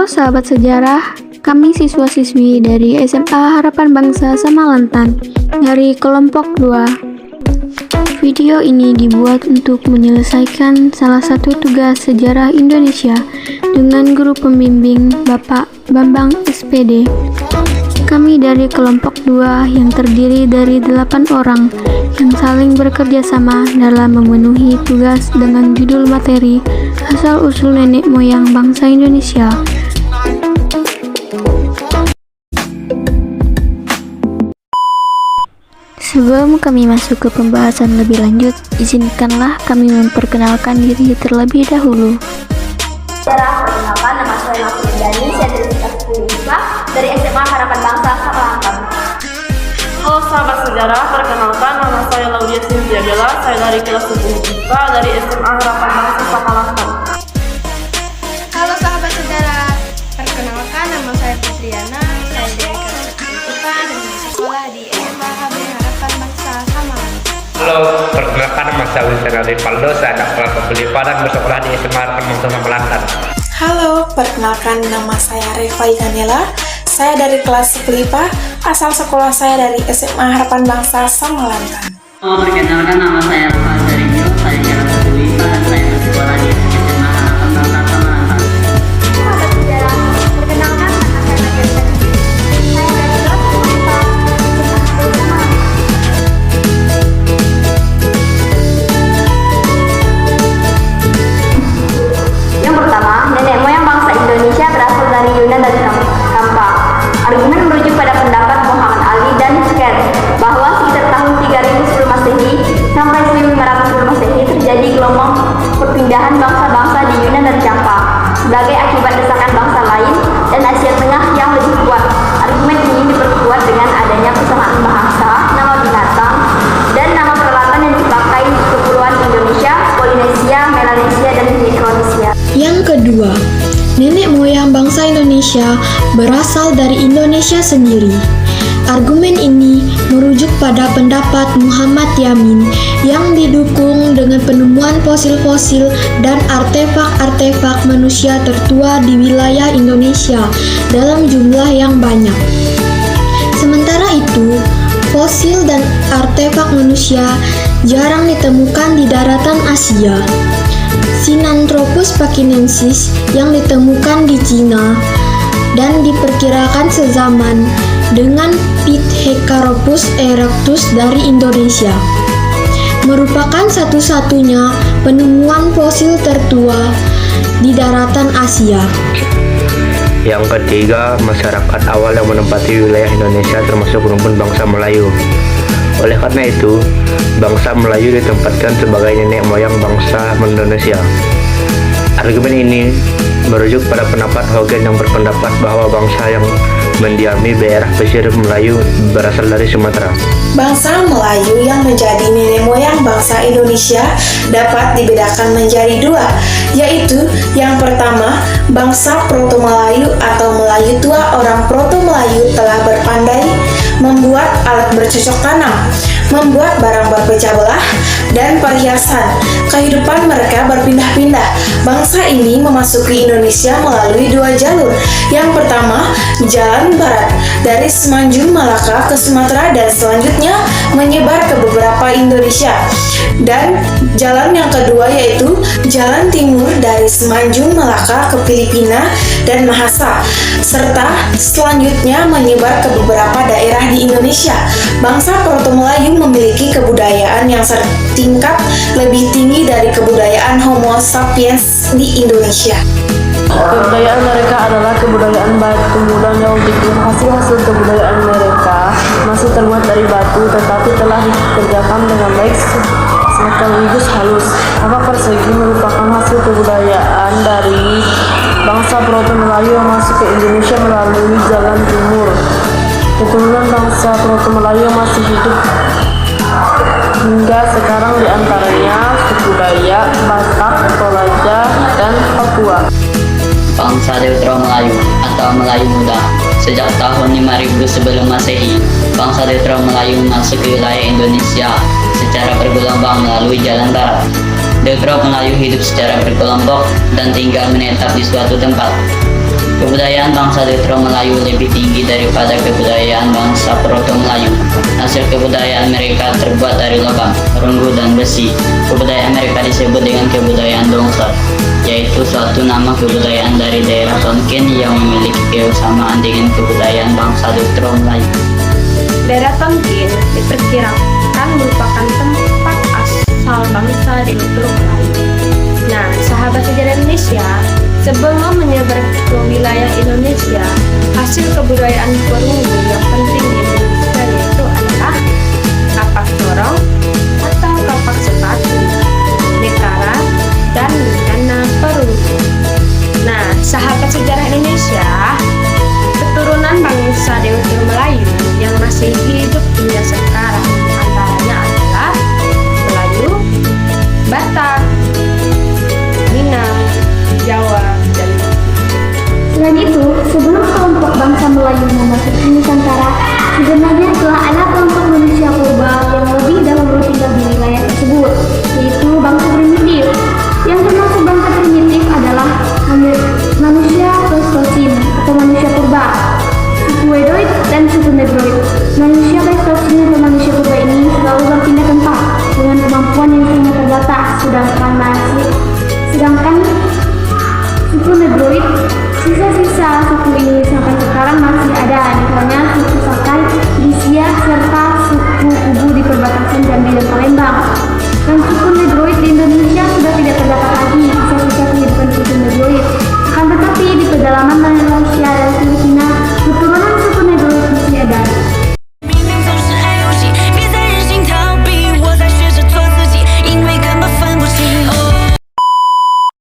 Halo sahabat sejarah, kami siswa-siswi dari SMA Harapan Bangsa Samalantan dari kelompok 2. Video ini dibuat untuk menyelesaikan salah satu tugas sejarah Indonesia dengan guru pembimbing Bapak Bambang SPD. Kami dari kelompok 2 yang terdiri dari 8 orang yang saling bekerja sama dalam memenuhi tugas dengan judul materi asal-usul nenek moyang bangsa Indonesia. Sebelum kami masuk ke pembahasan lebih lanjut, izinkanlah kami memperkenalkan diri terlebih dahulu. Perkenalkan, nama saya Nafri Dani, saya dari tingkat 10 dari SMA Harapan Bangsa Samalantan. Halo sahabat sejarah, perkenalkan nama saya Laudia Cynthia Bella, saya dari kelas 10 IPA dari SMA Harapan Bangsa Samalantan. Halo sahabat sejarah, perkenalkan nama saya Putriana, saya dari kelas 10 IPA dan masih sekolah di SMA HB Harapan Bangsa Samalantan. Halo, perkenalkan nama saya Wilson Rivaldo, saya anak kelas 10 IPA dan bersekolah di SMA Harapan Bangsa Samalantan. Halo, perkenalkan nama saya Reva Ikanela, saya dari kelas 10 IPA, asal sekolah saya dari SMA Harapan Bangsa Samalantan. Perkenalkan nama saya Rahmat dari Mio, saya kelas 10 IPA dan saya bersekolah di SMA Harapan Bangsa Samalantan. Sahabat sejarah, perkenalkan nama saya Nadia Santi, saya dari kelas 10 IPA SMA Samalantan. Yang pertama, nenek moyang bangsa Indonesia berasal dari Yunan dan Kampa. Argumen merujuk pada pendapat Muhammad Ali dan Sken bahwa sekitar tahun 3000 sebelum Masehi sampai 1500 sebelum Masehi terjadi gelombang perpindahan bangsa-bangsa di Yunan dan Kampa sebagai akibat desakan bangsa lain dan Asia Tengah yang lebih kuat. Argumen ini diperkuat dengan adanya kesamaan bahasa, nama binatang, dan nama peralatan yang dipakai di kepulauan Indonesia, Polinesia, Melanesia, dan Mikronesia. Yang kedua, nenek moyang bangsa Indonesia berasal dari Indonesia sendiri. Argumen ini merujuk pada pendapat Muhammad Yamin yang didukung dengan penemuan fosil-fosil dan artefak-artefak manusia tertua di wilayah Indonesia dalam jumlah yang banyak. Sementara itu, fosil dan artefak manusia jarang ditemukan di daratan Asia. Sinanthropus pakinensis yang ditemukan di Cina dan diperkirakan sezaman dengan Pithecanthropus erectus dari Indonesia, merupakan satu-satunya penemuan fosil tertua di daratan Asia. Yang ketiga, masyarakat awal yang menempati wilayah Indonesia termasuk rumpun bangsa Melayu. Oleh karena itu, bangsa Melayu ditempatkan sebagai nenek moyang bangsa Indonesia. Argumen ini merujuk pada pendapat Hogan yang berpendapat bahwa bangsa yang mendiami daerah pesisir Melayu berasal dari Sumatera. Bangsa Melayu yang menjadi nenek moyang bangsa Indonesia dapat dibedakan menjadi dua, yaitu yang pertama, bangsa Proto-Melayu atau Melayu tua. Orang Proto-Melayu telah berpandai membuat alat bercocok tanam, membuat barang berpecah belah, dan perhiasan. Kehidupan mereka berpindah-pindah. Bangsa ini memasuki Indonesia melalui dua jalur. Yang pertama, jalan barat dari Semenanjung Malaka ke Sumatera dan selanjutnya menyebar ke beberapa Indonesia. Dan jalan yang kedua yaitu jalan timur dari Semenanjung Malaka ke Filipina dan Mahasa, serta selanjutnya menyebar ke beberapa daerah di Indonesia. Bangsa Proto-Melayu memiliki kebudayaan yang setingkat lebih tinggi dari kebudayaan Homo sapiens di Indonesia. Kebudayaan mereka adalah kebudayaan batu mudan yang hasil kebudayaan mereka masih terbuat dari batu tetapi telah dikerjakan dengan baik sekaligus halus. Tapak persegi merupakan hasil kebudayaan dari bangsa Proto-Melayu yang masuk ke Indonesia melalui jalan timur. Keturunan bangsa Proto-Melayu masih hidup hingga sekarang diantaranya suku Dayak, Batak, Toraja, dan Papua. Bangsa Deutero Melayu atau Melayu Muda. Sejak tahun 5000 sebelum Masehi, bangsa Deutero Melayu masuk ke wilayah Indonesia secara bergelombang melalui jalan barat. Deutero Melayu hidup secara berkelompok dan tinggal menetap di suatu tempat. Kebudayaan bangsa Deutero Melayu lebih tinggi daripada kebudayaan bangsa Proto Melayu. Hasil kebudayaan mereka terbuat dari logam, perunggu, dan besi. Kebudayaan mereka disebut dengan kebudayaan Dongsor, yaitu suatu nama kebudayaan dari daerah Tonkin yang memiliki kesamaan dengan kebudayaan bangsa Deutero Melayu. Daerah Tonkin diperkirakan merupakan tempat asal bangsa Deutero Melayu. Nah, sahabat sejarah Indonesia, sebelum menyebar ke wilayah Indonesia, hasil kebudayaan perunggu yang penting di Indonesia yaitu adalah kapak corong atau kapak sepatu, nekara, dan busana perunggu. Nah, sahabat sejarah Indonesia, keturunan bangsa Deutero Melayu yang masih hidup hingga sekarang antaranya adalah Melayu, Batak, Minang, Jawa, dan Selain itu, sebelum kelompok bangsa Melayu memasuki Nusantara, sebenarnya telah ada kelompok manusia purba yang lebih dahulu tinggal di wilayah tersebut, yaitu bangsa primitif. Yang termasuk bangsa primitif adalah manusia Pleistosin atau manusia purba, suku Wedoid, dan suku Negroid. Manusia Pleistosin atau manusia purba ini selalu berpindah tempat dengan kemampuan yang sangat terbatas, sedangkan suku Negroid, sisa-sisa suku ini sampai sekarang masih ada, misalnya suku Sakai, Lisia, serta suku Kubu di perbatasan Jambi dan